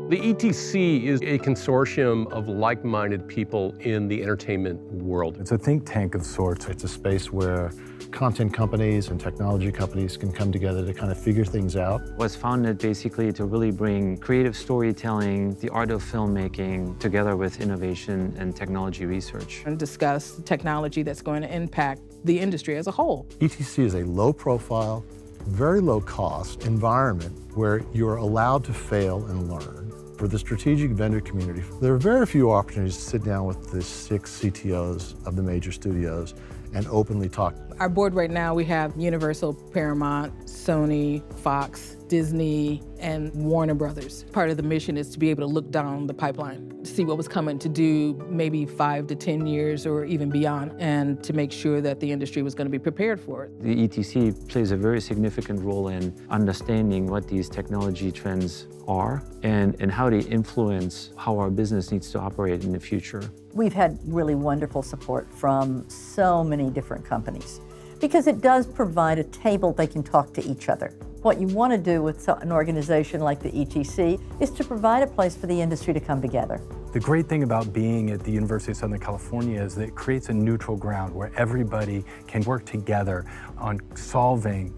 The ETC is a consortium of like-minded people in the entertainment world. It's a think tank of sorts. It's a space where content companies and technology companies can come together to kind of figure things out. It was founded basically to really bring creative storytelling, the art of filmmaking, together with innovation and technology research. And discuss technology that's going to impact the industry as a whole. ETC is a low-profile, very low-cost environment where you're allowed to fail and learn. For the strategic vendor community, there are very few opportunities to sit down with the 6 CTOs of the major studios and openly talk. Our board right now, we have Universal, Paramount, Sony, Fox, Disney, and Warner Brothers. Part of the mission is to be able to look down the pipeline, to see what was coming to do maybe 5 to 10 years or even beyond, and to make sure that the industry was going to be prepared for it. The ETC plays a very significant role in understanding what these technology trends are and how they influence how our business needs to operate in the future. We've had really wonderful support from so many different companies because it does provide a table they can talk to each other. What you want to do with an organization like the ETC is to provide a place for the industry to come together. The great thing about being at the University of Southern California is that it creates a neutral ground where everybody can work together on solving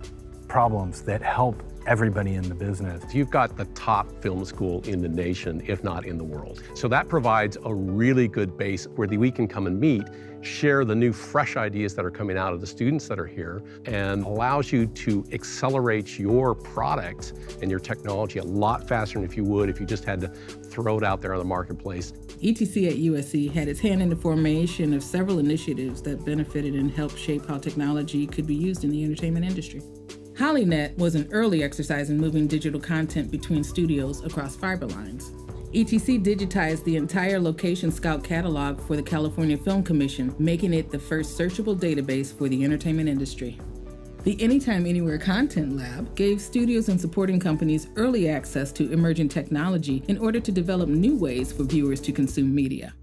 problems that help everybody in the business. You've got the top film school in the nation, if not in the world. So that provides a really good base where we can come and meet, share the new fresh ideas that are coming out of the students that are here, and allows you to accelerate your product and your technology a lot faster than if you just had to throw it out there on the marketplace. ETC at USC had its hand in the formation of several initiatives that benefited and helped shape how technology could be used in the entertainment industry. HollyNet was an early exercise in moving digital content between studios across fiber lines. ETC digitized the entire Location Scout catalog for the California Film Commission, making it the first searchable database for the entertainment industry. The Anytime Anywhere Content Lab gave studios and supporting companies early access to emerging technology in order to develop new ways for viewers to consume media.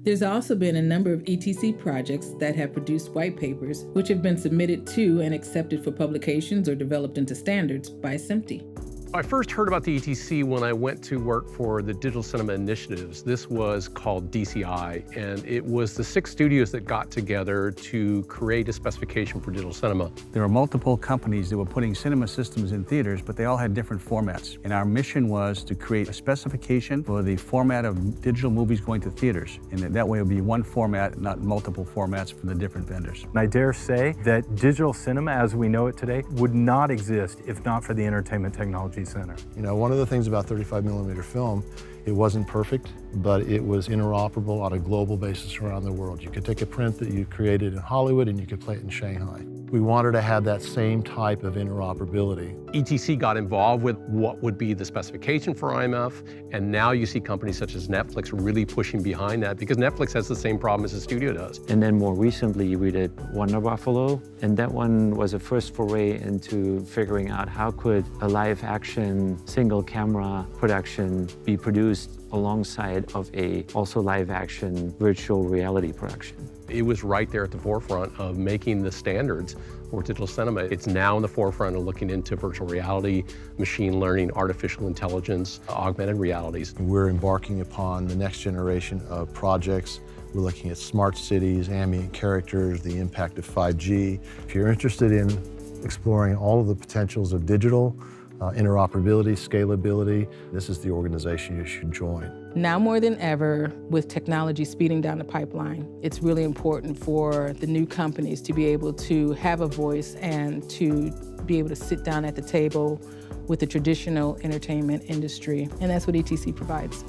There's also been a number of ETC projects that have produced white papers, which have been submitted to and accepted for publications or developed into standards by SMPTE. I first heard about the ETC when I went to work for the Digital Cinema Initiatives. This was called DCI, and it was the 6 studios that got together to create a specification for digital cinema. There were multiple companies that were putting cinema systems in theaters, but they all had different formats. And our mission was to create a specification for the format of digital movies going to theaters. And that way it would be one format, not multiple formats from the different vendors. And I dare say that digital cinema as we know it today would not exist if not for the Entertainment Technology Center. You know, one of the things about 35mm film, it wasn't perfect, but it was interoperable on a global basis around the world. You could take a print that you created in Hollywood and you could play it in Shanghai. We wanted to have that same type of interoperability. ETC got involved with what would be the specification for IMF, and now you see companies such as Netflix really pushing behind that because Netflix has the same problem as the studio does. And then more recently, we did Wonder Buffalo, and that one was a first foray into figuring out how could a live-action, single-camera production be produced alongside of a also live-action virtual reality production. It was right there at the forefront of making the standards for digital cinema. It's now in the forefront of looking into virtual reality, machine learning, artificial intelligence, augmented realities. We're embarking upon the next generation of projects. We're looking at smart cities, ambient characters, the impact of 5G. If you're interested in exploring all of the potentials of digital, interoperability, scalability, this is the organization you should join. Now more than ever, with technology speeding down the pipeline, it's really important for the new companies to be able to have a voice and to be able to sit down at the table with the traditional entertainment industry, and that's what ETC provides.